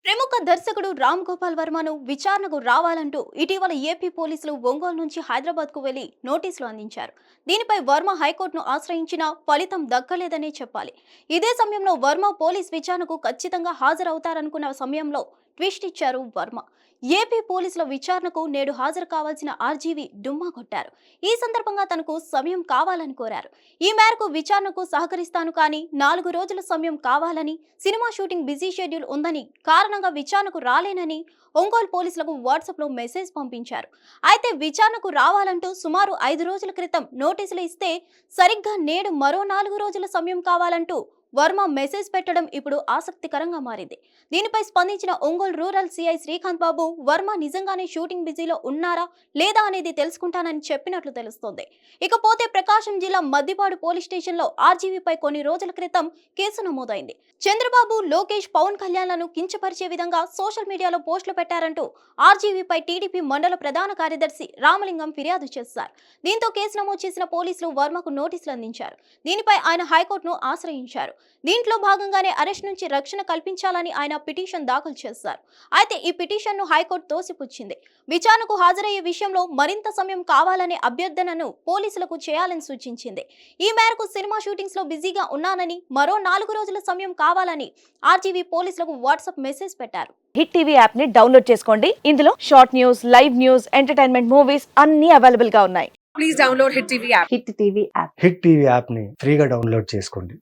ప్రముఖ దర్శకుడు రామ్ గోపాల్ వర్మను విచారణకు రావాలంటూ ఇటీవల ఏపీ పోలీసులు ఒంగోలు నుంచి హైదరాబాద్కు వెళ్లి నోటీసులు అందించారు. దీనిపై వర్మ హైకోర్టును ఆశ్రయించినా ఫలితం దక్కలేదనే చెప్పాలి. ఇదే సమయంలో వర్మ పోలీస్ విచారణకు ఖచ్చితంగా హాజరవుతారనుకున్న సమయంలో ట్విస్ట్ ఇచ్చారు వర్మ. ఏపీ పోలీసుల విచారణకు నేడు హాజరు కావాల్సిన ఆర్జీవీ డుమ్మా కొట్టారు. ఈ సందర్భంగా తనకు సమయం కావాలని కోరారు. ఈ మేరకు విచారణకు సహకరిస్తాను కానీ 4 రోజుల సమయం కావాలని, సినిమా షూటింగ్ బిజీ షెడ్యూల్ ఉందని, కారణంగా విచారణకు రాలేనని ఒంగోలు పోలీసులకు వాట్సాప్లో మెసేజ్ పంపించారు. అయితే విచారణకు రావాలంటూ సుమారు 5 రోజుల క్రితం నోటీసులు ఇస్తే సరిగ్గా నేడు మరో 4 రోజుల సమయం కావాలంటూ వర్మ మెసేజ్ పెట్టడం ఇప్పుడు ఆసక్తికరంగా మారింది. దీనిపై స్పందించిన ఒంగోలు రూరల్ సిఐ శ్రీకాంత్ బాబు వర్మ నిజంగానే షూటింగ్ బిజీలో ఉన్నారా లేదా అనేది తెలుసుకుంటానని చెప్పినట్లు తెలుస్తోంది. ఇకపోతే ప్రకాశం జిల్లా మద్దిపాడు పోలీస్ స్టేషన్లో ఆర్జీవీపై కొన్ని రోజుల క్రితం కేసు నమోదైంది. చంద్రబాబు, లోకేష్, పవన్ కళ్యాణ్లను కించపరిచే విధంగా సోషల్ మీడియాలో పోస్టులు పెట్టారంటూ ఆర్జీవీపై టీడీపీ మండల ప్రధాన కార్యదర్శి రామలింగం ఫిర్యాదు చేశారు. దీంతో కేసు నమోదు చేసిన పోలీసులు వర్మకు నోటీసులు అందించారు. దీనిపై ఆయన హైకోర్టును ఆశ్రయించారు. దీంట్లో భాగంగానే అరెస్ట్ నుంచి రక్షణ కల్పించాలని ఆయన పిటిషన్ దాఖలు చేశారు. అయితే ఈ పిటిషన్ను హైకోర్టు తోసిపుచ్చింది. విచారణకు హాజరయ్యే విషయంలో మరింత సమయం కావాలనే అభ్యర్థనను పోలీసులకు చేయాలని సూచించింది. ఈ మేరకు సినిమా షూటింగ్స్ లో బిజీగా ఉన్నానని, మరో 4 రోజుల సమయం కావాలని ఆర్జీవీ పోలీసులకు వాట్సాప్ మెసేజ్ పెట్టారు. హిట్ టీవీ యాప్ ని డౌన్లోడ్ చేసుకోండి. ఇందులో short news, live news, entertainment movies అన్ని అవైలబుల్ గా ఉన్నాయి. Please download Hit TV app. Hit TV app hit TV యాప్ని ఫ్రీగా డౌన్లోడ్ చేసుకోండి.